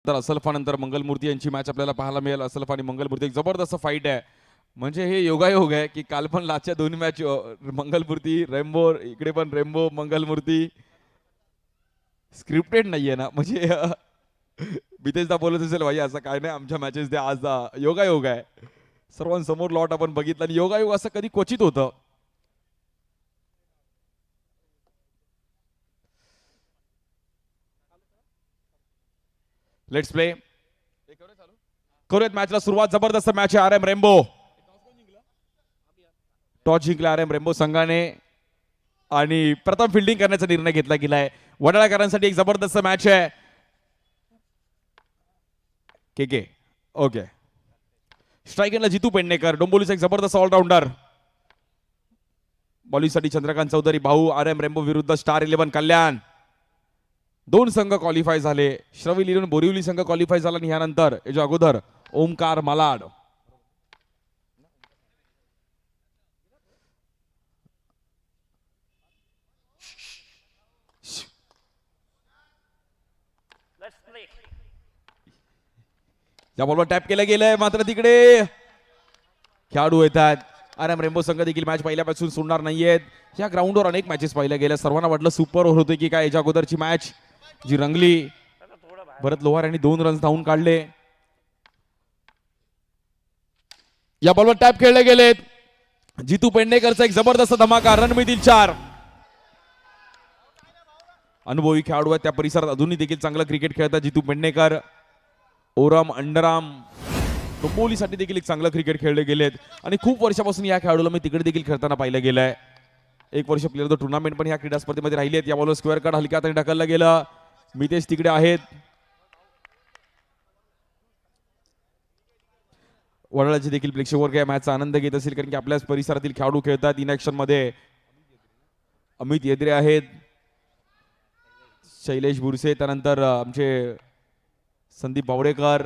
तर असलफानंतर मंगलमूर्ती यांची मॅच आपल्याला पाहायला मिळेल. असलफ आणि मंगलमूर्ती एक जबरदस्त फाईट आहे. म्हणजे हे योगायोग आहे की काल पण लास्टच्या दोन्ही मॅच मंगलमूर्ती रेम्बो, इकडे पण रेम्बो मंगलमूर्ती. स्क्रिप्टेड नाहीये ना, म्हणजे बितेशदा बोलत असेल भाई असं काय नाही, आमच्या मॅचेस ते आज योगायोग आहे. सर्वांसमोर लॉट आपण बघितलं आणि योगायोग असं कधी क्वचित होतं. Let's play. करूयात मॅचला सुरुवात. जबरदस्त मॅच आहे. आर एम रेम्बो टॉस जिंकला आर एम रेम्बो संघाने आणि प्रथम फिल्डिंग करण्याचा निर्णय घेतला गेलाय. वडाळकरांसाठी एक जबरदस्त मॅच आहे. के के ओके. स्ट्रायकरला जितू पेडणेकर, डोंबिवलीचा एक जबरदस्त ऑलराऊंडर. बॉलिंगसाठी चंद्रकांत चौधरी भाऊ. आर एम रेम्बो विरुद्ध स्टार 11 कल्याण. दोन संघ क्वालिफाय झाले. श्रवण इलेव्हन बोरिवली संघ क्वालिफाय झाला आणि यानंतर याच्या अगोदर ओमकार मालाड. या बॉलवर टॅप केलं गेलंय, मात्र तिकडे खेळाडू येतात. आर एम रेम्बो संघ देखील मॅच पहिल्यापासून सोडणार नाहीयेत. या ग्राउंडवर अनेक मॅचेस पाहिल्या गेल्या. सर्वांना वाटलं सुपर ओव्हर होते की काय याच्या अगोदरची मॅच जी रंगली. भरत लोहार यांनी 2 रन्स धावून काढले. या बॉलवर टॅप खेळले गेलेत. जितू पेडणेकरचा एक जबरदस्त धमाका. रन मिळतील 4. अनुभवी खेळाडू आहेत त्या परिसरात अजूनही देखील चांगलं क्रिकेट खेळतात जितू पेडणेकर. ओरम अंडराम डोंबिवलीसाठी देखील एक चांगलं क्रिकेट खेळले गेलेत आणि खूप वर्षापासून या खेळाडूला मी तिकडे देखील खेळताना पाहिलं गेलंय. 1 वर्ष प्लेअर द टुर्नामेंट पण या क्रीडा स्पर्धेमध्ये राहिली आहेत. या बॉलवर स्क्वेअर कट हलक्यात आणि ढकललं गेलं. मितेश तिकडे आहेत. वडाळ्याचे देखील प्रेक्षक वर्ग या मॅचचा आनंद घेत असेल कारण की आपल्याच परिसरातील खेळाडू खेळतात. इन ऍक्शन मध्ये अमित येद्रे आहेत, शैलेश बुरसे, त्यानंतर आमचे संदीप बावडेकर.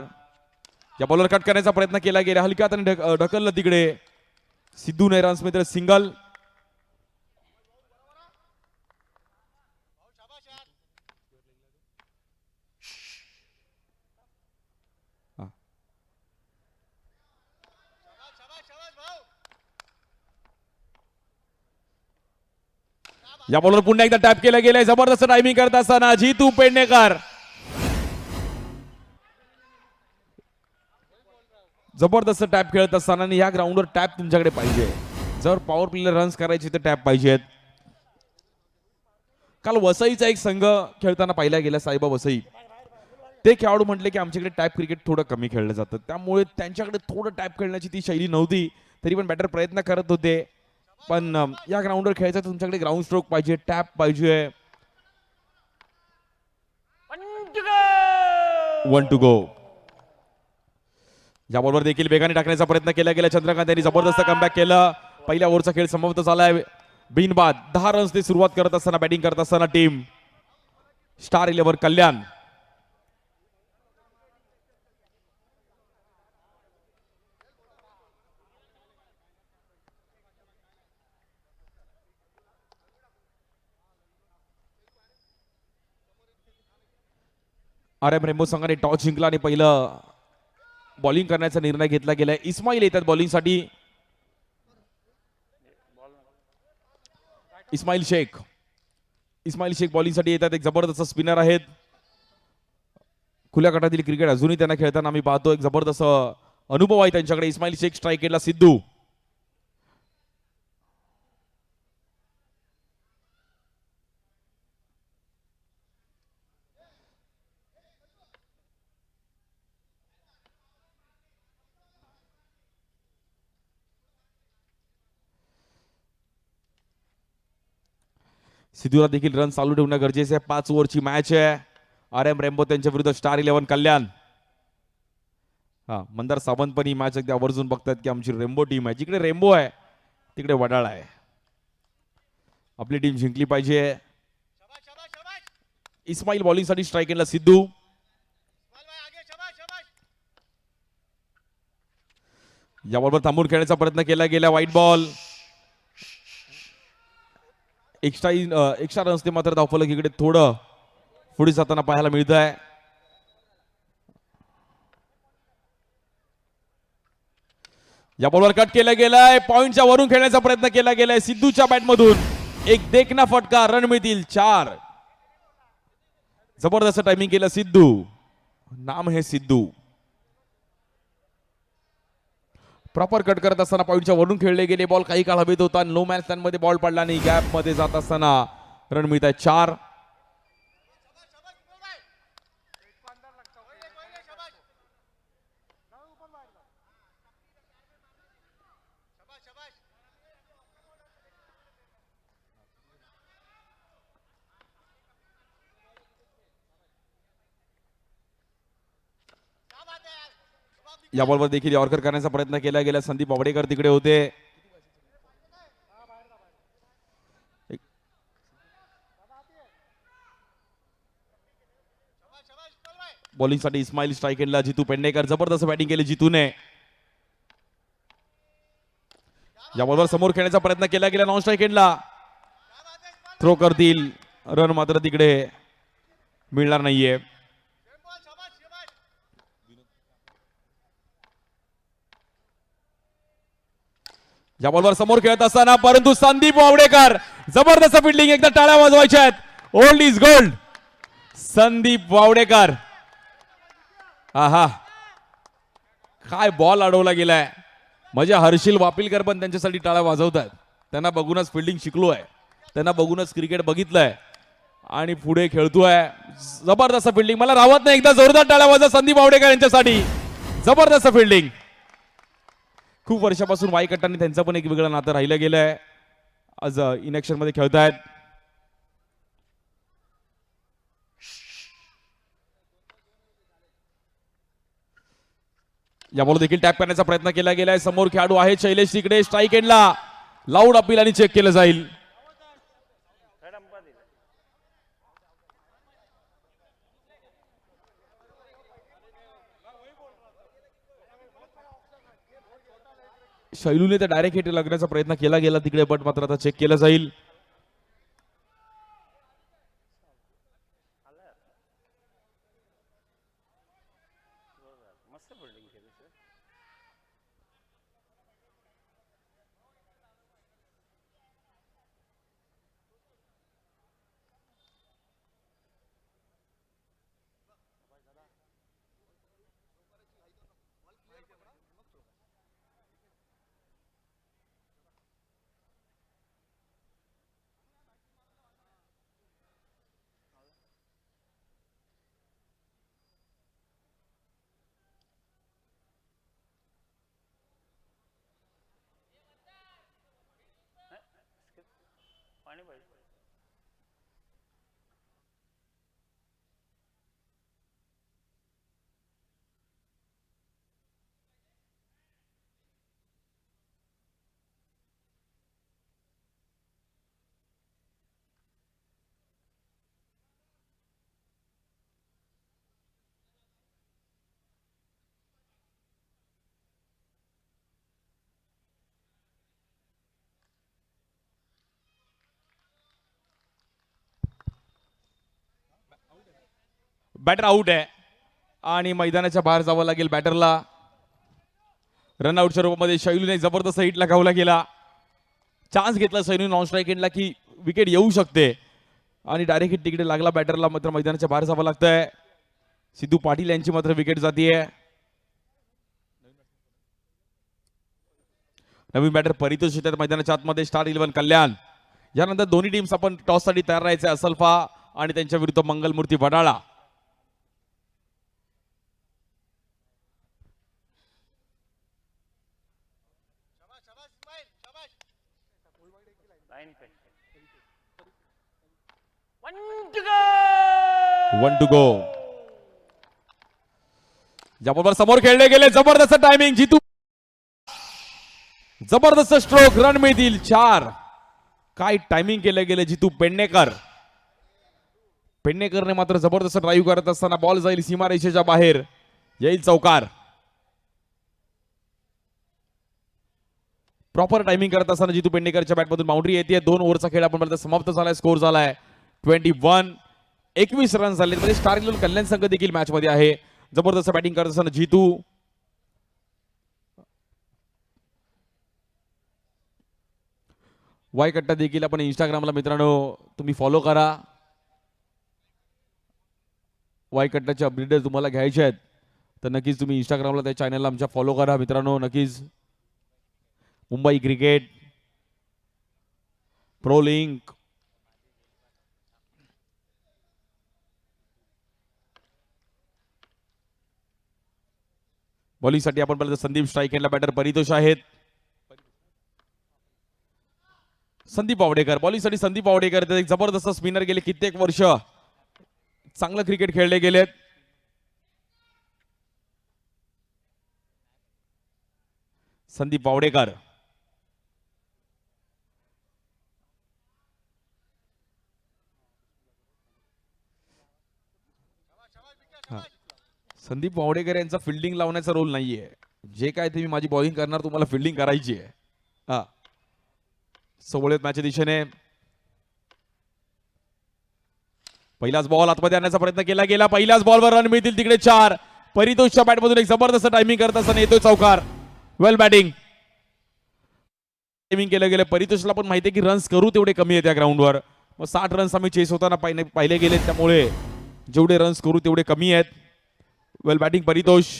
या बॉलर कट करण्याचा प्रयत्न केला गेला. हलक्यात आणि ढकललं तिकडे. सिद्धू नेरान्स मित्र सिंगल. या बॉलवर पुन्हा एकदा टॅप केलं गेलंय. जबरदस्त टायमिंग करत असताना जितू पेडणेकर. जबरदस्त टॅप खेळत असताना आणि या ग्राउंडवर टॅप तुमच्याकडे पाहिजे. जर पॉवर प्लेला रन्स करायचे तर टॅप पाहिजेत. काल वसईचा एक संघ खेळताना पाहिला गेला, साईबा वसई. ते खेळाडू म्हटले की आमच्याकडे टॅप क्रिकेट थोडं कमी खेळलं जातं, त्यामुळे त्यांच्याकडे थोडं टॅप खेळण्याची ती शैली नव्हती. तरी पण बॅटर प्रयत्न करत होते. पण या ग्राउंडवर खेळायचं तुमच्याकडे ग्राउंड स्ट्रोक पाहिजे, टॅप पाहिजे. 1 टू गो. या बॉलवर देखील वेगाने टाकण्याचा प्रयत्न केला गेला. चंद्रकांत यांनी जबरदस्त कमबॅक केलं. पहिल्या ओव्हरचा खेळ समाप्त झालाय. बिनबाद 10 रन्स ते सुरुवात करत असताना, बॅटिंग करत असताना टीम स्टार 11 कल्याण. आर एम रेम्बो संघाने टॉस जिंकला आणि पहिलं बॉलिंग करण्याचा निर्णय घेतला गेलाय. इस्माईल येतात बॉलिंगसाठी. इस्माईल शेख बॉलिंगसाठी येतात. एक जबरदस्त स्पिनर आहेत. खुल्या गटातील क्रिकेट अजूनही त्यांना खेळताना आम्ही पाहतो. एक जबरदस्त अनुभव आहे त्यांच्याकडे. इस्माईल शेख स्ट्राईक सिद्धू. सिद्धूला देखील रन चालू ठेवणं गरजेचं आहे. 5 ओव्हरची मॅच आहे. आर एम रेम्बो त्यांच्या विरुद्ध स्टार 11 कल्याण. मंदार सावंत पण ही मॅच अगदी आवर्जून बघतात की आमची रेम्बो टीम आहे. जिकडे रेम्बो आहे तिकडे वडाळा आहे. आपली टीम जिंकली पाहिजे. इस्माईल बॉलिंगसाठी स्ट्राईक केला. सिद्धू. या बॉलवर थांबून खेळण्याचा प्रयत्न केला गेला. White ball. एक्स्ट्रा रन्स ते मात्र धावफलक इकडे थोडं पुढे जाताना पाहायला मिळत आहे. या बॉलवर कट केला गेलाय, पॉइंटच्या वरून खेळण्याचा प्रयत्न केला गेलाय सिद्धूच्या बॅटमधून. एक देखना फटका, रन मिळतील 4. जबरदस्त टायमिंग केलं सिद्धू, नाम है सिद्धू. प्रॉपर कट करत असताना पॉइंटच्या वरून खेळले गेले बॉल, काही काळ हवेत होता, नो मॅन स्टँड मध्ये बॉल पडला नाही. गॅप मध्ये जात असताना रन मिळत आहे 4. या बॉलवर देखील यॉर्कर करण्याचा प्रयत्न केला गेला. संदीप वावडेकर तिकडे होते. बॉलिंगसाठी इस्माईल स्ट्राईक एंडला जितू पेडणेकर. जबरदस्त बॅटिंग केली जितूने. या बॉलवर समोर खेळण्याचा प्रयत्न केला गेला, नॉन स्ट्राईक एंडला. थ्रो करतील, रन मात्र तिकडे मिळणार नाहीये. या बॉलवर समोर खेळत असताना परंतु संदीप वावडेकर, जबरदस्त फिल्डिंग, एकदा टाळ्या वाजवायच्या आहेत. Old is gold, Sandeep Wavdekar. आहा, काय बॉल अडवला गेलाय. म्हणजे हर्षिल वापिलकर पण त्यांच्यासाठी टाळ्या वाजवतात. त्यांना बघूनच फिल्डिंग शिकलोय, त्यांना बघूनच क्रिकेट बघितलंय आणि पुढे खेळतोय. जबरदस्त फिल्डिंग, मला राहत नाही, एकदा जोरदार टाळ्या वाजवा संदीप वावडेकर यांच्यासाठी. जबरदस्त फिल्डिंग. खूप वर्षापासून वाईकट्टांनी त्यांचं पण एक वेगळं नातं राहिलं गेलंय. आज इनेक्शन मध्ये खेळतायत. या बॉल देखील टॅप करण्याचा प्रयत्न केला गेलाय. समोर खेळाडू आहे शैलेश तिकडे, स्ट्राईक एंडला. लाऊड अपील आणि चेक केलं जाईल. शैलूने तर डायरेक्ट हिट लागण्याचा प्रयत्न केला गेला तिकडे, बट मात्र आता चेक केलं जाईल. बॅटर आउट आहे आणि मैदानाच्या बाहेर जावं लागेल बॅटरला. रनआउटच्या रूपामध्ये शैलूने जबरदस्त हिट लगावला गेला. चान्स घेतला शैलूने नॉन स्ट्राईक एंडला की विकेट येऊ शकते आणि डायरेक्ट हिट तिकडे लागला बॅटरला. मात्र मैदानाच्या बाहेर जावं लागतंय. सिद्धू पाटील यांची मात्र विकेट जातीये. नवीन बॅटर परितोष येतात मैदानाच्या आतमध्ये. स्टार 11 कल्याण. यानंतर दोन्ही टीम्स आपण टॉस साठी तयार राहायचे. असलफा आणि त्यांच्या विरुद्ध Mangalmurti Wadala. One two go. या बॉलवर समोर खेळले गेले. जबरदस्त टायमिंग, जितू जबरदस्त स्ट्रोक, रन मिळतील 4. काय टायमिंग केले गेले जितू पेडणेकर. पेडणेकरने मात्र जबरदस्त ड्राईव्ह करत असताना बॉल जाईल सीमारेषेच्या बाहेर, येईल चौकार. प्रॉपर टायमिंग करत असताना जितू पेडणेकरच्या बॅटमधून बाउंड्री येते. 2 ओव्हरचा खेळ आपण समाप्त झालाय. स्कोर झालाय 21 रन झाले. म्हणजे स्टार 11 कल्याण संघ देखील मॅच मध्ये आहे. जबरदस्त बॅटिंग करत असताना जितू वाय कट्टा देखील आपण इंस्टाग्रामला मित्रांनो तुम्ही फॉलो करा. वाय कट्टाचे अपडेट तुम्हाला घ्यायचे आहेत तर नक्कीच तुम्ही इंस्टाग्रामला त्या चॅनलला आमच्या फॉलो करा मित्रांनो. नक्कीच मुंबई क्रिकेट प्रो लिंक बॉलिंगसाठी आपण पाहिलं संदीप स्ट्राईक एंडला बॅटर परितोष आहेत. संदीप पावडेकर बॉलिंगसाठी संदीप पावडेकर एक जबरदस्त स्पिनर गेले कित्येक वर्ष चांगलं क्रिकेट खेळले गेलेत. संदीप पावडेकर संदीप पावडेकर यांचा फिल्डिंग लावण्याचा रोल नाहीये. जे काय तुम्ही माझी बॉलिंग करणार तुम्हाला फिल्डिंग करायची आहे. हा सोबळेत मॅचच्या दिशेने पहिलाच बॉल आतमध्ये आणण्याचा प्रयत्न केला गेला. पहिल्याच बॉलवर रन मिळतील तिकडे 4. परितोषच्या बॅटमधून एक जबरदस्त टायमिंग करत असताना येतोय चौकार. वेल बॅटिंग टायमिंग केलं गेलं. परितोषला पण माहिती आहे की रन्स करू तेवढे कमी आहेत या ग्राउंडवर. मग 60 रन्स आम्ही चेस होताना पाहिले गेले त्यामुळे जेवढे रन्स करू तेवढे कमी आहेत. वेल बॅटिंग परितोष.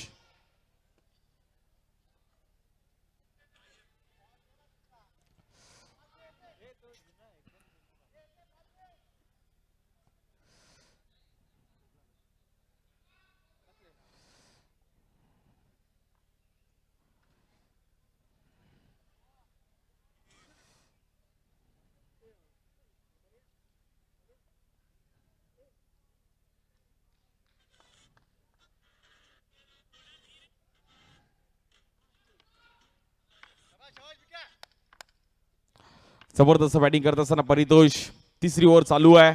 जबरदस्त बॅटिंग करत असताना परितोष. तिसरी ओव्हर चालू आहे.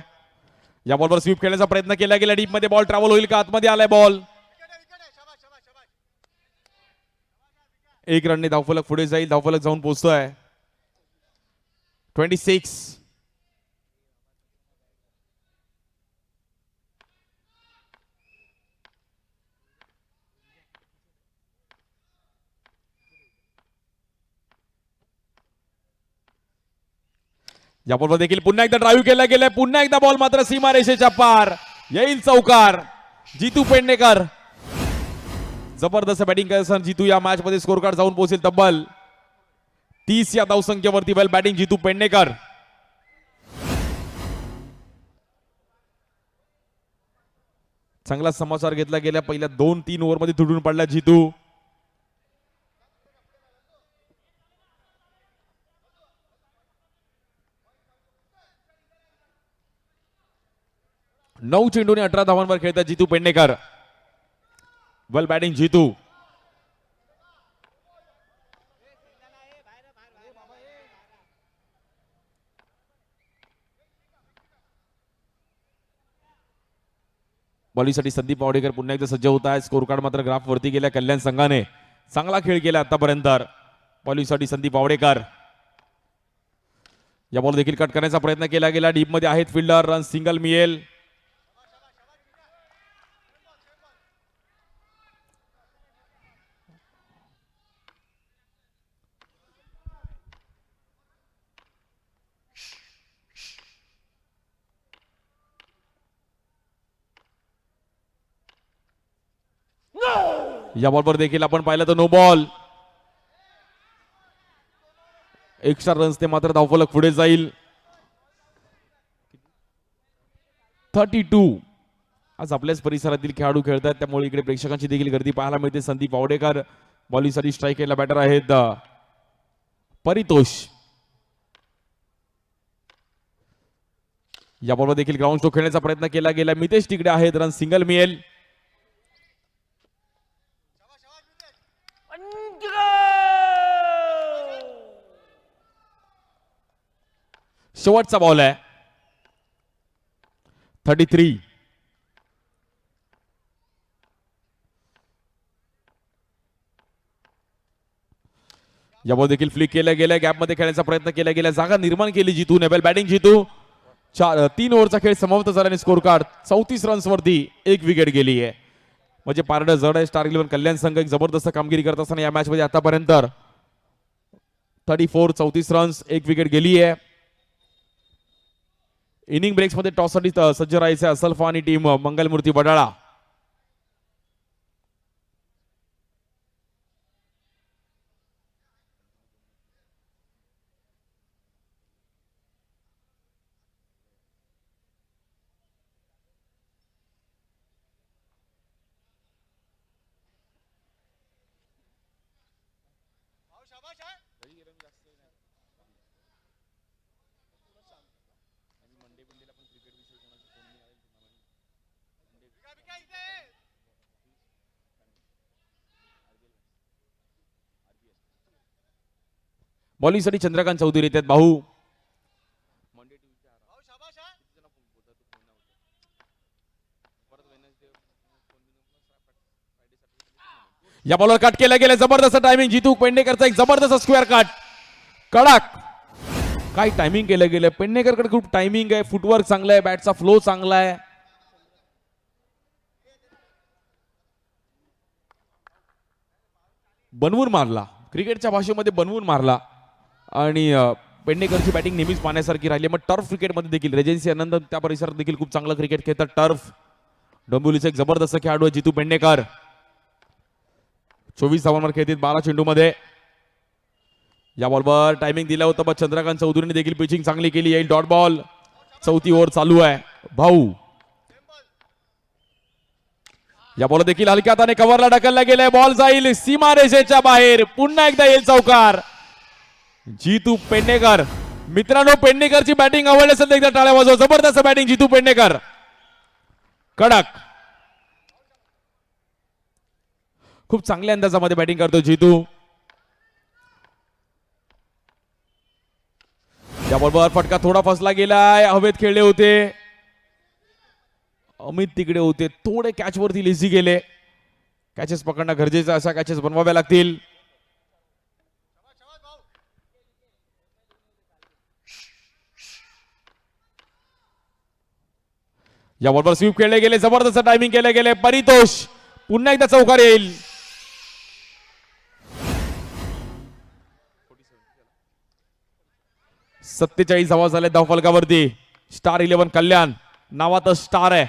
या बॉलवर स्वीप खेळण्याचा प्रयत्न केला गेला. डीप मध्ये बॉल ट्रॅव्हल होईल का? आतमध्ये आलाय बॉल. 1 रनने धावफलक पुढे जाईल. धावफलक जाऊन पोहोचतोय 26. या बॉलवर देखील पुन्हा एकदा ड्राईव्ह केला गेलाय. पुन्हा एकदा बॉल मात्र सीमारेषेच्या पार. येईल चौकार. जितू पेडणेकर जबरदस्त बॅटिंग करत जितू या मॅच मध्ये स्कोर कार्ड जाऊन पोहोचेल तब्बल 30 या धावसंख्येवरती. वेल बॅटिंग जितू पेडणेकर. चांगला समाचार घेतला गेल्या पहिल्या 2-3 ओव्हर मध्ये तुटून पडला जितू. नऊ चेंडूने 18 धावांवर खेळतात जितू पेडणेकर. वेल बॅटिंग जितू. बॉलिंगसाठी संदीप पावडेकर पुन्हा एकदा सज्ज होत आहे. स्कोर कार्ड मात्र ग्राफ वरती गेल्या कल्याण संघाने. चांगला खेळ केला आतापर्यंत. बॉलिंगसाठी संदीप पावडेकर. या बॉल देखील कट करण्याचा प्रयत्न केला गेला. डीप मध्ये आहेत फिल्डर. रन सिंगल मिळेल. या बॉलवर देखील आपण पाहिलं तर नो बॉल. एक्स्ट्रा रन्स ते मात्र धावफलक पुढे जाईल 32. आज आपल्याच परिसरातील खेळाडू खेळतात त्यामुळे इकडे प्रेक्षकांची देखील गर्दी पाहायला मिळते. संदीप पावडेकर बॉलिंगसाठी स्ट्राईक केला बॅटर आहेत परितोष. या बॉलवर देखील ग्राउंड स्ट्रोक खेळण्याचा प्रयत्न केला गेला. मितेश तिकडे आहेत. रन सिंगल मिळेल. शेवटचा बॉल आहे 33. या बॉल देखील फ्लिक केला गेला. गॅप मध्ये खेळण्याचा प्रयत्न केला गेला. जागा निर्माण केली जितू. नेबल बॅटिंग जितू. 3 ओव्हरचा खेळ समाप्त झाल्याने स्कोर कार्ड 34 रन्स वरती 1 विकेट गेली आहे. म्हणजे पारडं जड आहे. स्टार 11 कल्याण संघ एक जबरदस्त कामगिरी करत असताना या मॅच मध्ये आतापर्यंत 34 रन्स 1 विकेट गेली आहे. इनिंग ब्रेक्स मध्ये टॉस साठी सज्ज राहायचे असल्फा आणि टीम मंगलमूर्ती वडाळा. बॉलिंग साठी चंद्रकांत चौधरी येतात. भाऊ या बॉलवर कट केला गेला. जबरदस्त टायमिंग. जितू पेडणेकरचा एक जबरदस्त स्क्वेअर कट. कडक काय टायमिंग केलं गेलं. पेडणेकरकडे खूप टायमिंग आहे. फुटवर्क चांगला आहे. बॅटचा फ्लो चांगला आहे. बनवून मारला. क्रिकेटच्या भाषेमध्ये बनवून मारला. आणि पेडणेकरची बॅटिंग नेहमीच पाहण्यासारखी राहिली. मग टर्फ क्रिकेटमध्ये देखील रेजेन्सी आनंद त्या परिसरात देखील खूप चांगलं क्रिकेट खेळतात. टर्फ डोंबिवलीचा एक जबरदस्त खेळाडू आहे जितू पेडणेकर. 24 धावांवर खेळतील 12 चेंडूमध्ये. या बॉलवर टायमिंग दिला होता पण चंद्रकांत चौधरीने देखील पिचिंग चांगली केली. येईल डॉट बॉल. चौथी ओव्हर चालू आहे. भाऊ या बॉल देखील हलक्या हाताने कव्हरला ढकलला गेलाय. बॉल जाईल सीमारेषेच्या बाहेर. पुन्हा एकदा येईल चौकार. जितू पेडणेकर. मित्रांनो पेडणेकरची बॅटिंग आवडली असेल तर एकदा टाळ्या वाजवा. जबरदस्त बॅटिंग जितू पेडणेकर. कडक खूप चांगल्या अंदाजामध्ये बॅटिंग करतो जितू. या बॉलवर फटका थोडा फसला गेलाय. हवेत खेळले होते. अमित तिकडे होते. थोडे कॅच वरती लेझी गेले. कॅचेस पकडणं गरजेचं. अशा कॅचेस बनवाव्या लागतील. या बॉलवर स्वीप खेळले गेले. जबरदस्त टायमिंग केले गेले. परितोष पुन्हा एकदा चौकार येईल. सत्तेचाळीस धावा झाले धावफलकावरती. स्टार 11 कल्याण नावातच स्टार आहे.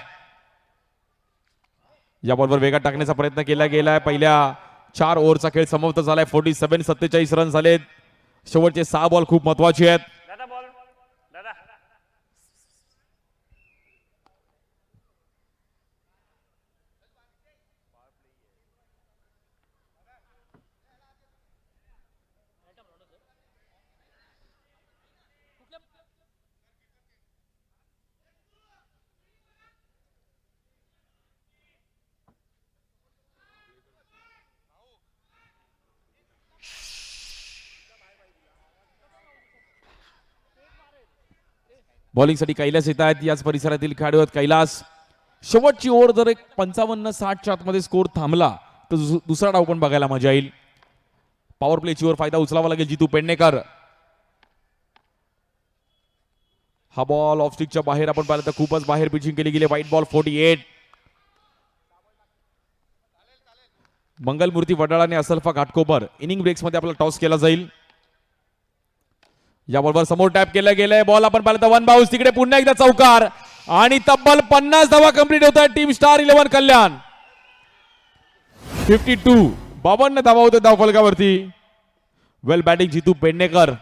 या बॉलवर वेगात टाकण्याचा प्रयत्न केला गेलाय. पहिल्या 4 ओव्हरचा खेळ समाप्त झालाय. 47 रन झालेत. शेवटचे 6 बॉल खूप महत्वाचे आहेत. बॉलिंगसाठी कैलास येत आहेत. याच परिसरातील खेळाडू आहेत. कैलास शेवटची ओव्हर जर एक 55-60च्या आतमध्ये स्कोर थांबला तर दुसरा डाव पण बघायला मजा येईल. पॉवर प्लेची ओव्हर फायदा उचलावा लागेल जितू पेडणेकर. हा बॉल ऑफ स्टिकच्या बाहेर आपण पाहिलं तर खूपच बाहेर पिचिंग केली गेली. White ball 48. मंगलमूर्ती वडाळाने असल्फा घाटकोपर. इनिंग ब्रेक्स मध्ये आपला टॉस केला जाईल. या बॉलवर समोर टॅप केलं गेलंय. बॉल आपण पाहिलं तर वन बाउन्स. तिकडे पुन्हा एकदा चौकार आणि तब्बल 50 धावा कंप्लीट होत आहेत टीम स्टार 11 कल्याण. 52 52 धावा होते धावफलकावरती. वेल बॅटिंग जितू पेडणेकर.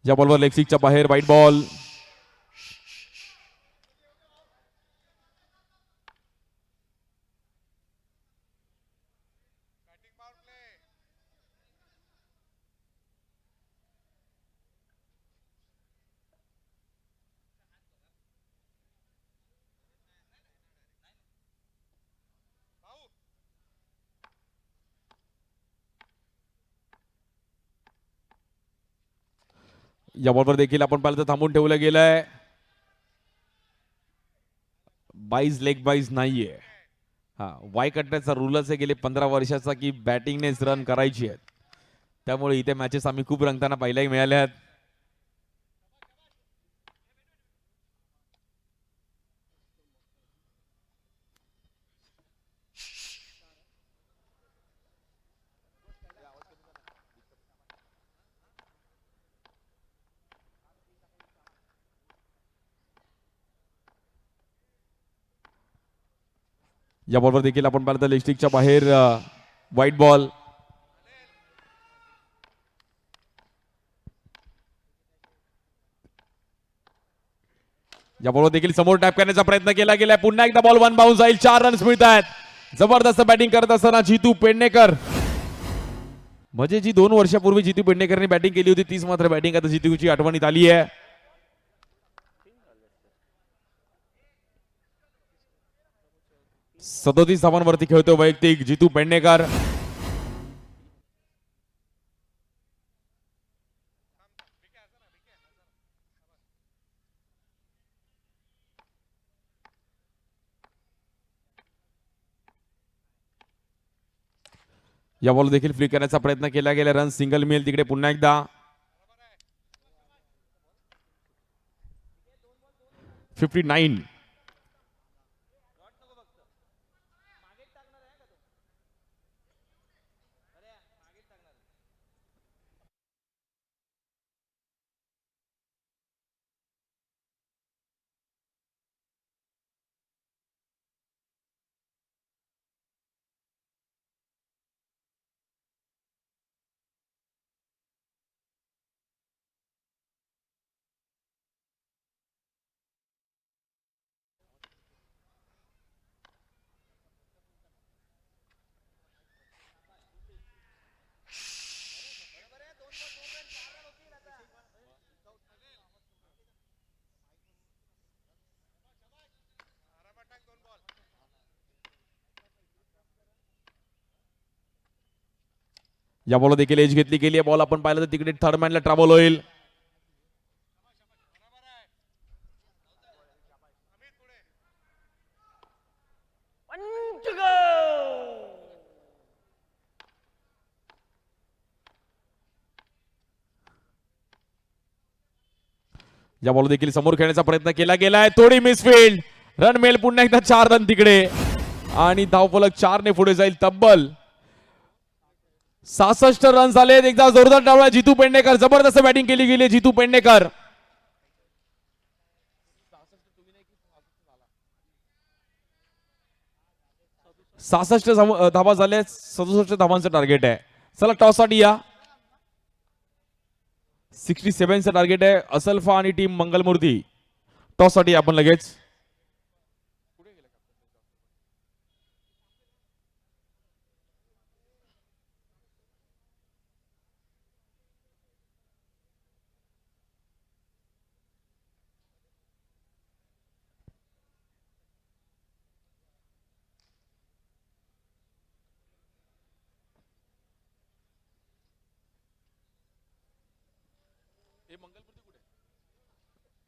या बॉलवर लेग सिक्सच्या बाहेर. White ball. या बॉलवर देखील आपण पाहिलं तर थांबून ठेवलं गेलंय. 22 लेग बाईज नाहीये. हा वाय कटण्याचा रूलच आहे गेले 15 वर्षाचा की बॅटिंगनेच रन करायची आहेत. त्यामुळे इथे मॅचेस आम्ही खूप रंगताना पाहायलाही मिळाल्या आहेत. या बॉलवर देखील आपण पाहिलं तर लेस्टिकच्या बाहेर व्हाईट बॉल. या बॉलवर देखील समोर टॅप करण्याचा प्रयत्न केला गेलाय. पुन्हा एकदा बॉल वन बाउन्स जाईल. 4 रन्स मिळत आहेत. जबरदस्त बॅटिंग करत असताना जितू पेडणेकर, म्हणजे जी 2 वर्षापूर्वी जितू पेडणेकरने बॅटिंग केली होती तीच मात्र बॅटिंग आता जितूची आठवणीत आली आहे. 37 धावांवरती खेळतो वैयक्तिक जितू पेडणेकर. या बॉल देखील फ्लिक करण्याचा प्रयत्न केला गेला. रन सिंगल मिळेल तिकडे पुन्हा एकदा. 59. या बॉल देखील एज घेतली गेली आहे. बॉल आपण पाहिलं तर तिकडे थर्ड मॅनला ट्रॅव्हल होईल. या बॉल देखील समोर खेळण्याचा प्रयत्न केला गेलाय. थोडी मिसफील्ड. रन मिळेल पुन्हा एकदा. 4 रन तिकडे आणि धावफलक 4 ने पुढे जाईल. तब्बल 66 रन झाले. एकदा जोरदार डावला जितू पेडणेकर. जबरदस्त बॅटिंग केली गेली जितू पेडणेकर. 66 धावा झाले. 67 धावांचं टार्गेट आहे. चला टॉस साठी या. 67 चं टार्गेट आहे. असलफा आणि टीम मंगलमूर्ती. टॉस साठी आपण लगेच.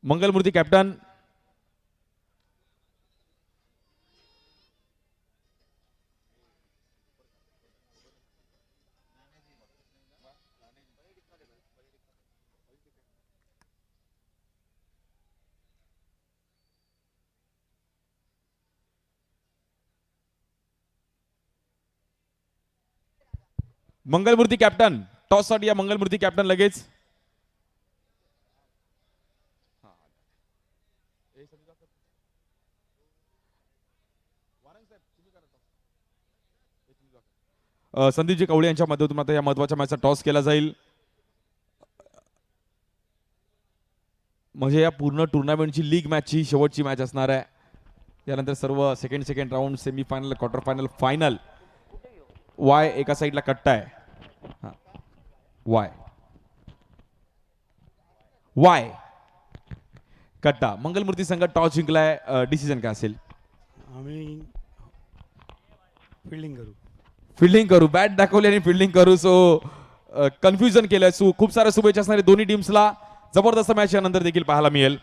Mangalmurti captain. Mangalmurti captain. Toss साठी या मंगलमूर्ती कॅप्टन लगेच. संदीपजी कवळे यांच्या माध्यमातून आता या महत्वाच्या मॅचचा टॉस केला जाईल. म्हणजे या पूर्ण टुर्नामेंटची लीग मॅचची शेवटची मॅच असणार आहे. यानंतर सर्व second round, semifinal, quarter final, final. Y एका साईडला कट्टा आहे. वाय कट्टा. मंगलमूर्ती संघ टॉस जिंकलाय. डिसिजन काय असेल? आम्ही फिल्डिंग करू. बॅट दाखवली आणि फिल्डिंग करू. सो कन्फ्युजन केलंय. खूप साऱ्या शुभेच्छा असणारे दोन्ही टीम्सला. जबरदस्त मॅच यानंतर देखील पाहायला मिळेल.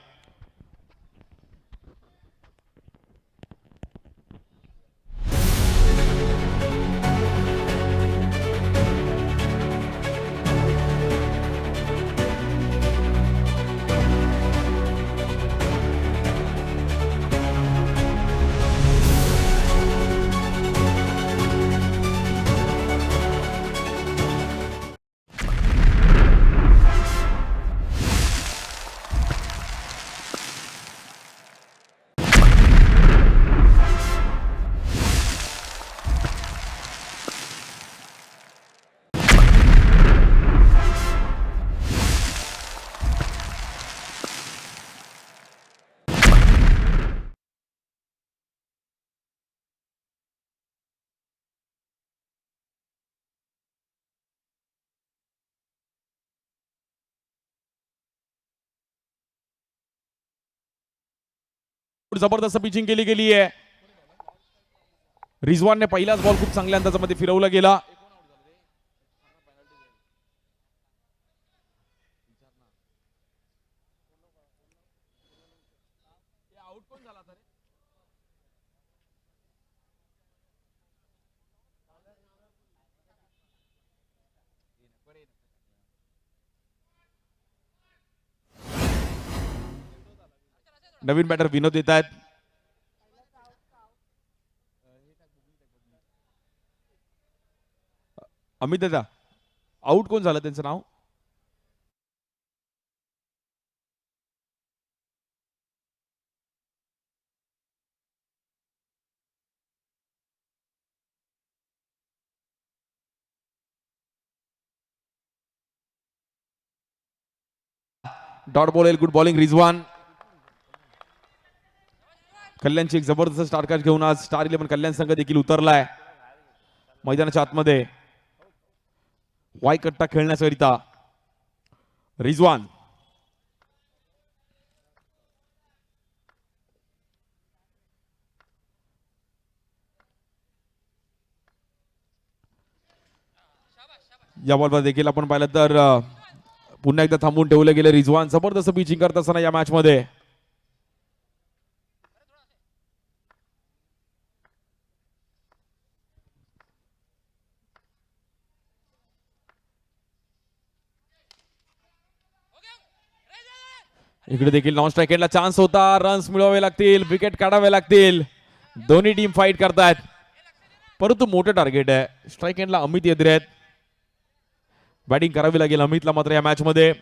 जबरदस्त पिचिंग केली गेली आहे. रिझवानने पहिलाच बॉल खूप चांगल्या अंदाजामध्ये फिरवला गेला. नवीन बॅटर विनोद येत आहेत. अमित दादा आउट कोण झालं त्यांचं नाव? डॉट बॉल येईल. Good bowling Rizwan. कल्याणची एक जबरदस्त स्टार कॅच घेऊन आज स्टार 11 कल्याण संघ देखील उतरलाय मैदानाच्या आतमध्ये वायकट्टा खेळण्याकरिता. रिझवान या बॉलवर देखील आपण पाहिलं तर पुन्हा एकदा थांबून ठेवलं गेलं. रिझवान जबरदस्त पिचिंग करत असताना या मॅच मध्ये. इकडे देखील नॉन स्ट्राईक एंडला चान्स होता. रन्स मिळवावे लागतील, विकेट काढावे लागतील. दोन्ही टीम फाईट करतायत परंतु मोठं टार्गेट आहे. स्ट्राईक एंडला अमित येद्रे आहेत. बॅटिंग करावी लागेल अमितला मात्र या मॅच मध्ये.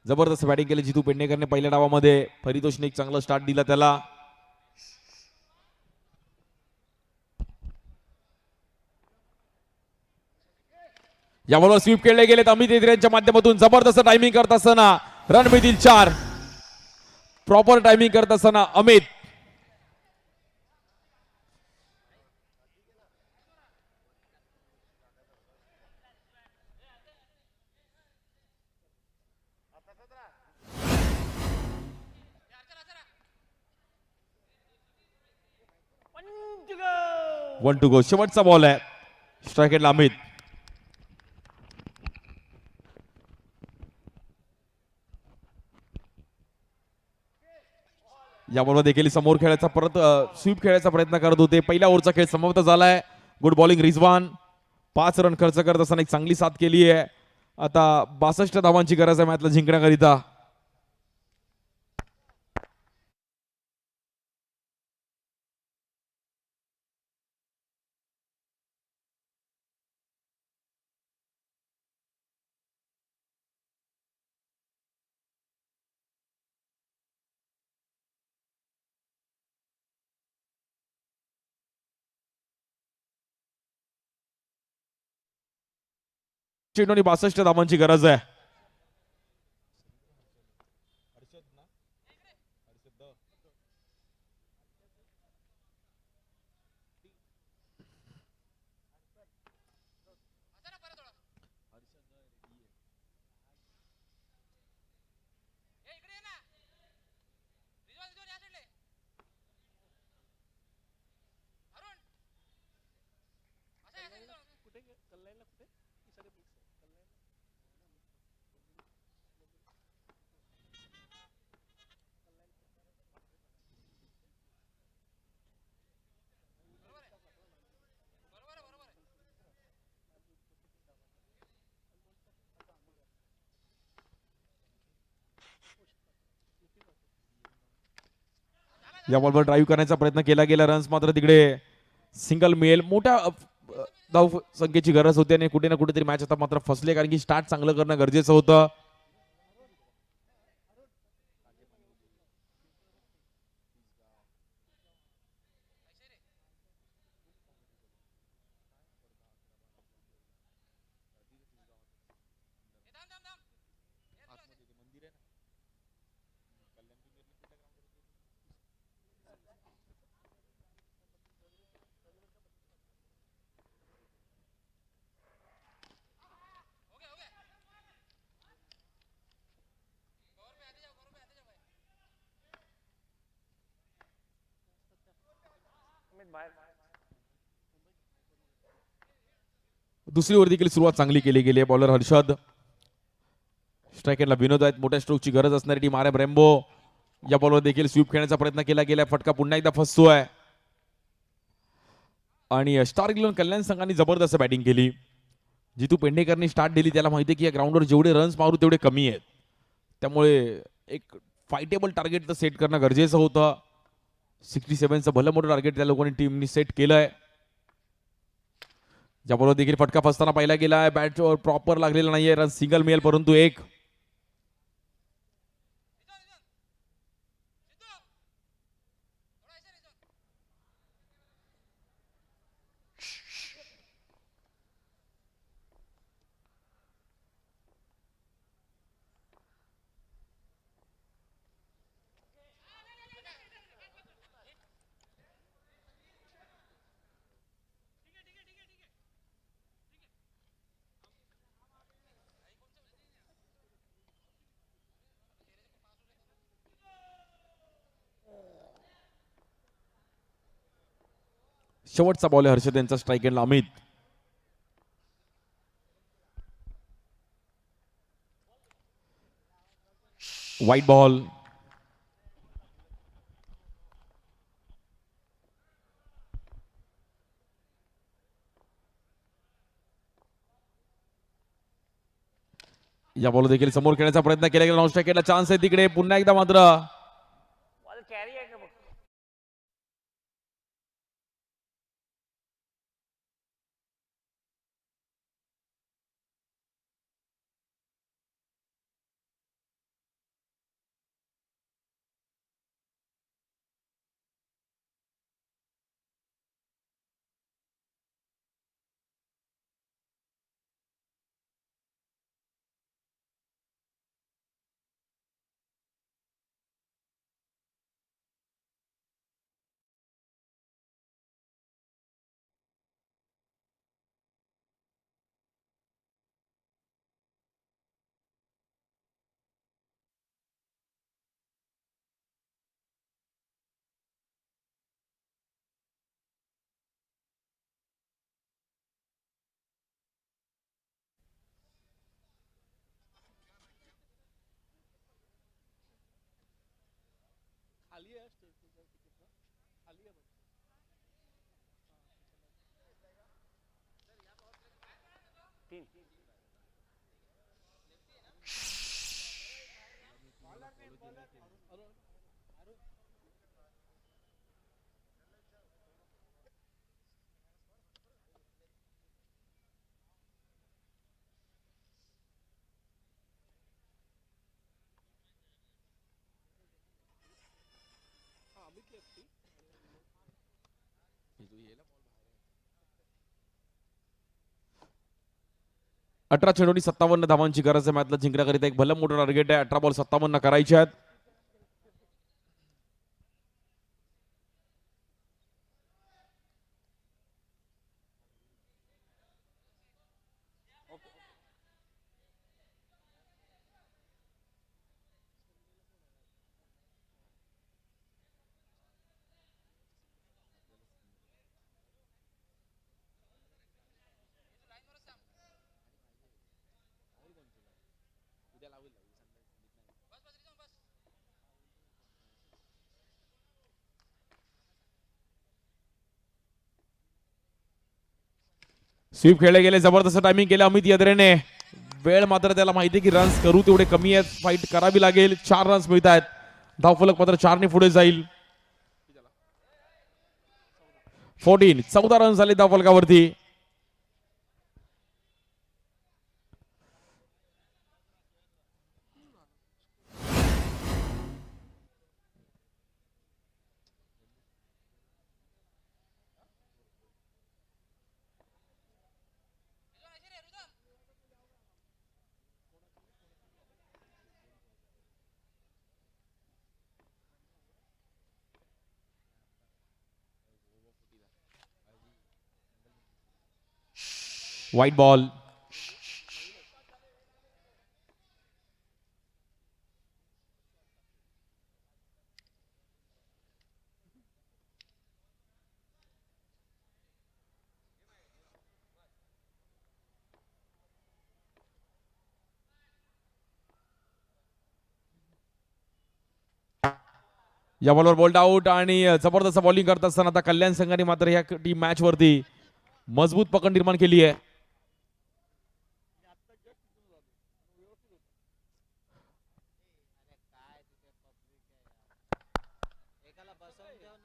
जबरदस्त बॅटिंग केली जितू पेडणेकरने पहिल्या डावामध्ये. परितोषने एक चांगला स्टार्ट दिला त्याला. या बॉलवर स्वीप खेळले गेलेत अमित येद्रेंच्या माध्यमातून. जबरदस्त टायमिंग करत असताना रन मिळतील 4. प्रॉपर टायमिंग करत असताना अमित. वन टू गो. शेवटचा बॉल आहे. स्ट्राईक एंडला अमित. या बॉलवर देखील समोर खेळायचा परत स्वीप खेळायचा प्रयत्न करत होते. पहिल्या ओव्हरचा खेळ समाप्त झालाय. Good bowling Rizwan. 5 रन खर्च करत असताना एक चांगली साथ केली आहे. आता 62 धावांची गरज आहे मॅचला जिंकण्याकरिता. चेंडूने 62 धावांची गरज आहे. या बॉलवर ड्राईव्ह करण्याचा प्रयत्न केला गेला. रन्स मात्र तिकडे सिंगल मिळेल. मोठ्या धाव संख्येची गरज होती आणि कुठे ना कुठेतरी मॅच आता मात्र फसले कारण की स्टार्ट चांगलं करणं गरजेचं होतं. दुसरी ओव्हर देखील सुरुवात चांगली केली गेली आहे. बॉलर हर्षद, स्ट्रायकरला विनोद आहेत. मोठ्या स्ट्रोकची गरज असणारी टीम आर रेम्बो. या बॉलवर देखील स्वीप खेळण्याचा प्रयत्न केला गेला. फटका पुन्हा एकदा फसतोय आणि स्टार इलेव्हन कल्याण संघाने जबरदस्त बॅटिंग केली. जितू पेडणेकरनी स्टार्ट दिली. त्याला माहिती आहे की या ग्राउंडवर जेवढे रन्स मारू तेवढे कमी आहेत. त्यामुळे एक फायटेबल टार्गेट तर सेट करणं गरजेचं होतं. 67चं भलं मोठं टार्गेट त्या लोकांनी टीमनी सेट केलंय. ज्याबरोबर देखील फटका फसताना पाहिला गेला. बॅट प्रॉपर लागलेला नाहीये. रन सिंगल मिळेल परंतु एक. शेवटचा बॉल आहे हर्षद यांचा. स्ट्राईक एंडला अमित. White ball. या बॉल देखील समोर खेळण्याचा प्रयत्न केला गेला. नॉन स्ट्राईकला चान्स आहे तिकडे पुन्हा एकदा मात्र. अठरा चेंडूंनी 57 धावांची गरज आहे. मॅचला जिंकण्याकरिता एक भलं मोठं टार्गेट आहे. 18 बॉल 57 करायचे आहेत. स्वीप खेळले गेले. जबरदस्त टायमिंग केलं अमित यादरेने. वेळ मात्र त्याला माहिती की रन्स करू तेवढे कमी आहेत. फाईट करावी लागेल. 4 रन्स मिळत आहेत. धावफलक मात्र 4 ने पुढे जाईल. 14 रन झाले धावफलकावरती. White ball. या बॉलवर बोल्ड आउट आणि जबरदस्त बॉलिंग करत असताना आता कल्याण संघाने मात्र या टीम मॅच वरती मजबूत पकड निर्माण केली आहे.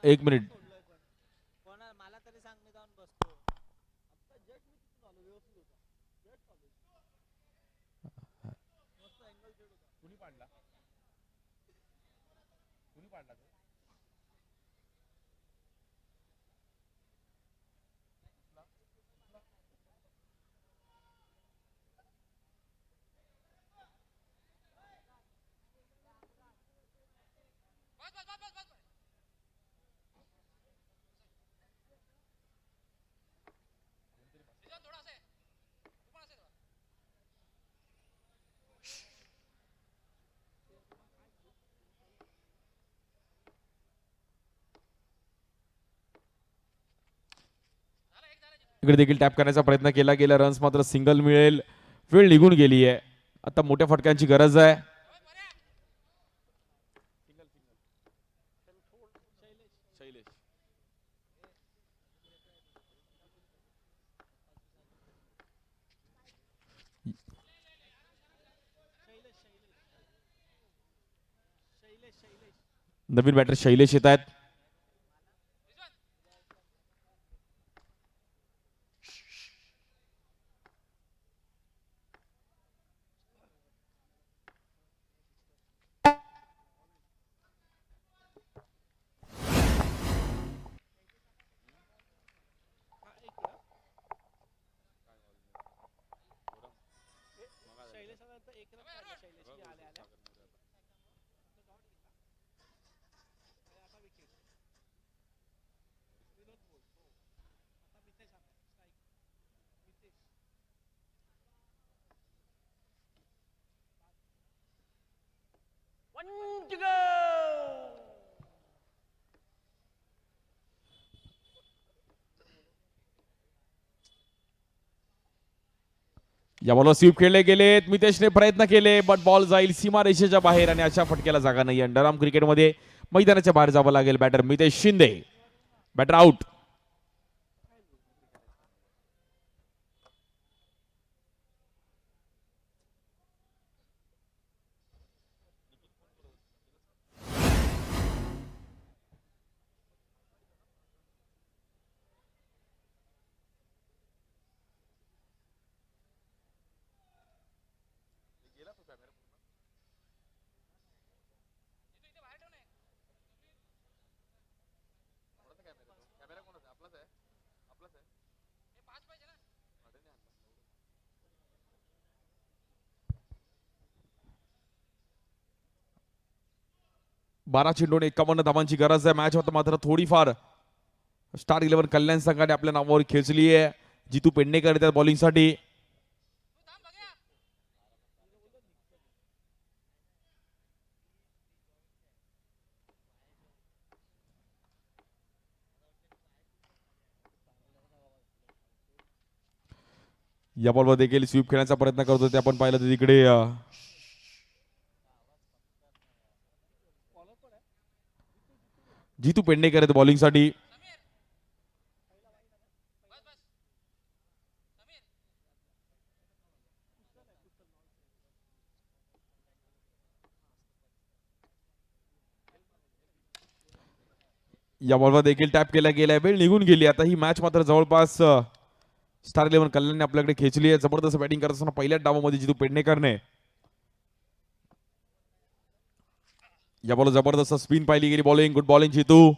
एक मिनिट. इकडे देखील टॅप करण्याचा प्रयत्न केला गेला. रन्स मात्र सिंगल मिळेल. वेळ निघून गेली आहे. आता मोठ्या फटक्यांची गरज आहे. नवीन बॅटर शैलेश येत आहेत. या बॉलवर स्वीप खेळले गेलेत. मितेशने प्रयत्न केले बट बॉल जाईल सीमारेषेच्या बाहेर आणि अशा फटक्याला जागा नाही. अंडरआर्म क्रिकेटमध्ये मैदानाच्या बाहेर जावं लागेल. Batter Mitesh Shinde. Batter out. बारा चेंडून 51 धावांची गरज आहे. मॅच होता मात्र थोडीफार स्टार 11 कल्याण संघाने आपल्या नावावर खेचली आहे. जितू पेडणेकर येतात बॉलिंगसाठी. या बॉलवर देखील स्वीप खेळण्याचा प्रयत्न करतो ते आपण पाहिलं तर तिकडे जितू पेडणेकर आहेत बॉलिंगसाठी. या बॉलवर देखील टॅप केला गेलाय. वेळ निघून गेली. आता ही मॅच मात्र जवळपास स्टार 11 कल्याणने आपल्याकडे खेचली आहे. जबरदस्त बॅटिंग करत असताना पहिल्याच डावामध्ये जितू पेडणेकरने या बॉल जबरदस्त स्पिन पाहिली गेली. बॉलिंग गुड बॉलिंग जितू.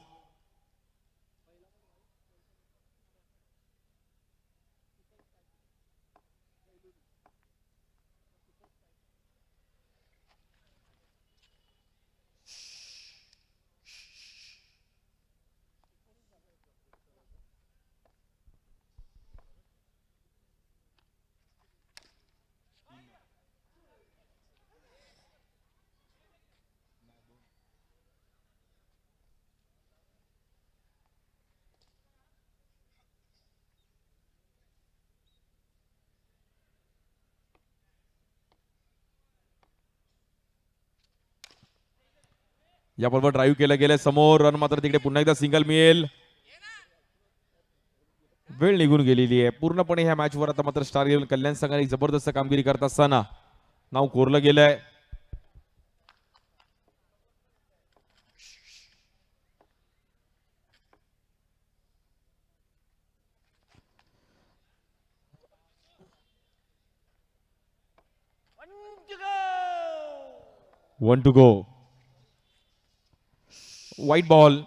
याबरोबर ड्राईव्ह केलं गेलं समोर रन मात्र तिकडे पुन्हा एकदा सिंगल मिळेल. वेळ निघून गेलेली आहे पूर्णपणे ह्या मॅचवर. आता मात्र स्टार इलेव्हन कल्याण संघाने जबरदस्त कामगिरी करत असताना नाव कोरलं गेलंय. One two go. White ball.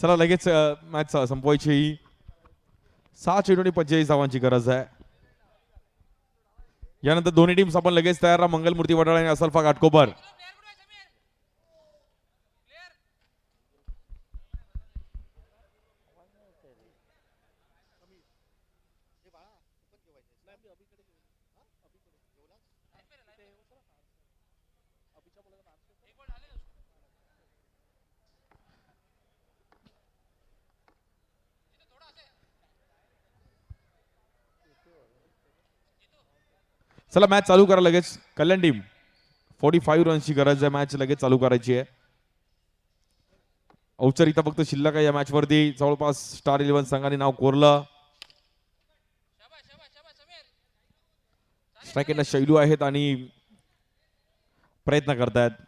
चला लगेच मॅच संपवायची. 6 चेंडू आणि 45 धावांची गरज आहे. यानंतर दोन्ही टीम्स आपण लगेच तयार राहा. मंगलमूर्ती वडाळा आणि असल्फा घाटकोपर. चला मॅच चालू करा लगेच. कल्याण टीम 45 रन्सची गरज आहे. मॅच लगेच चालू करायची आहे. औपचारिकता फक्त शिल्लक आहे या मॅच वरती. जवळपास स्टार इलेव्हन संघाने नाव कोरलं. स्ट्रायकेटला शैलू आहेत आणि प्रयत्न करतायत.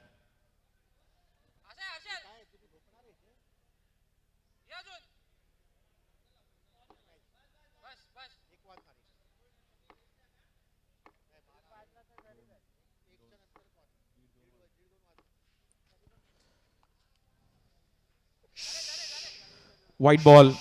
White ball.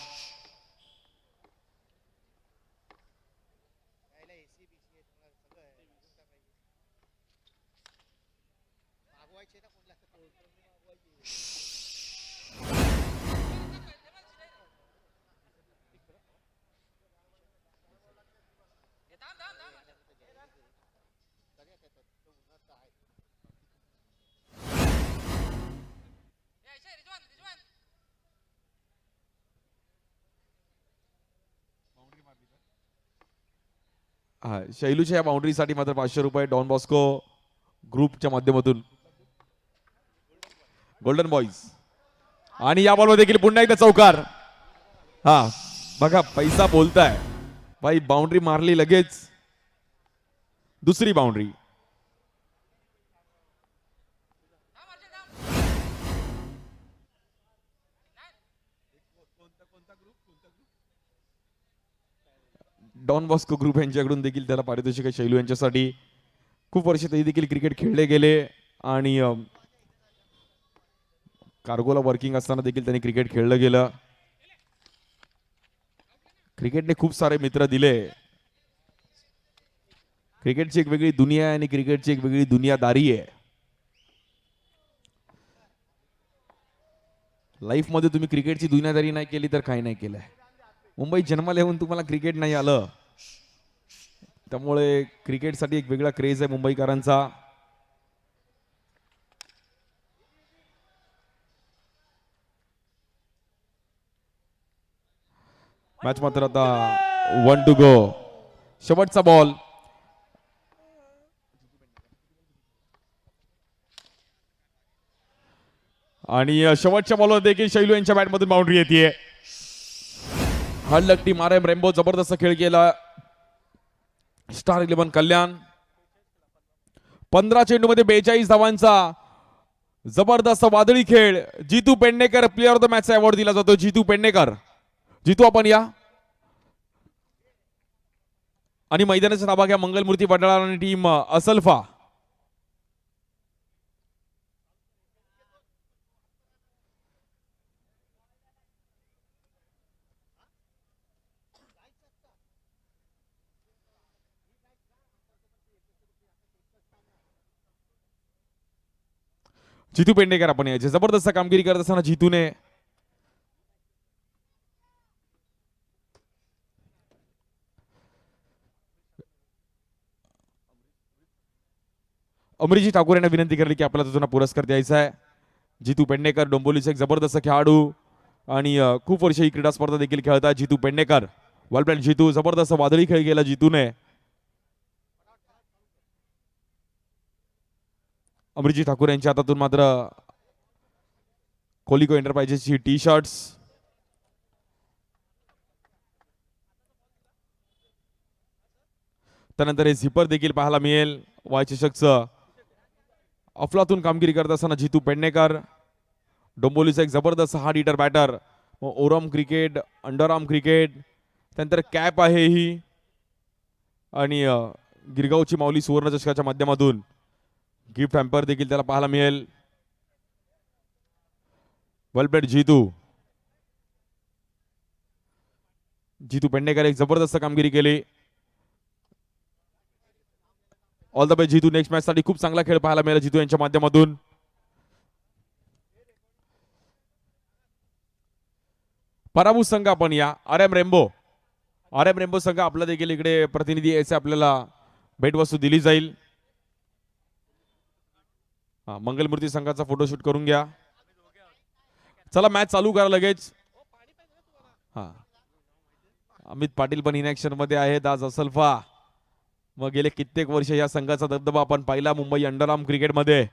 हा शैलूच्या या बाउंड्रीसाठी मात्र 500 रुपये डॉन बॉस्को ग्रुपच्या माध्यमातून गोल्डन बॉईज. आणि या बॉलवर देखील पुन्हा एकदा चौकार. हा बघा पैसा बोलताय भाई. बाउंड्री मारली लगेच दुसरी बाउंड्री. डॉन बॉस्को ग्रुप यांच्याकडून देखील त्याला पारितोषिक आहे शैलू यांच्यासाठी. खूप वर्ष ते देखील क्रिकेट खेळले गेले आणि कार्गोला वर्किंग असताना देखील त्यांनी क्रिकेट खेळलं गेलं. क्रिकेटने खूप सारे मित्र दिले. क्रिकेटची एक वेगळी दुनिया आहे आणि क्रिकेटची एक वेगळी दुनियादारी आहे. लाईफ मध्ये तुम्ही क्रिकेटची दुनियादारी नाही केली तर काही नाही केलंय. मुंबईत जन्माला येऊन तुम्हाला क्रिकेट नाही आलं त्यामुळे क्रिकेटसाठी एक वेगळा क्रेज आहे मुंबईकरांचा. मॅच मात्र आता 1 टू गो. शेवटचा बॉल. आणि शेवटच्या बॉलवर देखील शैलू यांच्या बॅटमधून बाउंड्री येते. हल्लक टीम RM रेम्बो जबरदस्त खेळ केला. स्टार इलेव्हन कल्याण 15 चेंडू मध्ये 42 धावांचा जबरदस्त वादळी खेळ. Jitu Pednekar player of the match award दिला जातो. जितू पेडणेकर. जितू आपण या. आणि मैदानाचा ताबा घ्या मंगलमूर्ती वडाळा आणि टीम असल्फा. जितू पेंडेकर आपण यायचे जबरदस्त कामगिरी करत असताना जितूने अमरीजी ठाकूर यांना विनंती करली की आपल्याला तुझा पुरस्कार द्यायचा आहे. जितू पेडणेकर डोंबिवलीचे एक जबरदस्त खेळाडू आणि खूप वर्ष ही क्रीडा स्पर्धा देखील खेळतात. जितू पेडणेकर वेल प्लेड जितू, जबरदस्त वादळी खेळ केला जितूने. अमरीजी ठाकूर यांच्या हातातून मात्र कोलिको एंटरप्राइजेसची टी शर्ट्स. त्यानंतर हे झिपर देखील पाहायला मिळेल. वाय चषकचं अफलातून कामगिरी करत असताना जितू पेडणेकर डोंबिवलीचा एक जबरदस्त हार्ड हिटर बॅटर. ओरम क्रिकेट, अंडरआर्म क्रिकेट, त्यानंतर कॅप आहे ही आणि गिरगावची माऊली सुवर्ण चषकाच्या माध्यमातून गिफ्ट हॅम्पर देखील त्याला पाहायला मिळेल. वेल प्लेड जितू. जितू पेडणेकर एक जबरदस्त कामगिरी केली. All the best Jitu. Next match साठी खूप चांगला खेळ पाहायला मिळाला जितू यांच्या माध्यमातून. पराभूत संघ आपण या आर एम रेम्बो संघ आपला देखील इकडे प्रतिनिधी यायचे, आपल्याला भेटवस्तू दिली जाईल. मंगलमूर्ती संघाचा फोटोशूट करून घ्या. चला मॅच चालू करा लगेच. हा, अमित पाटील पण इनॅक्शन मध्ये आहेत आज. असलफा मग गेले कित्येक वर्ष या संघाचा दबदबा आपण पाहिला मुंबई अंडरआर्म क्रिकेटमध्ये.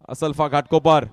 असलफा घाटकोपर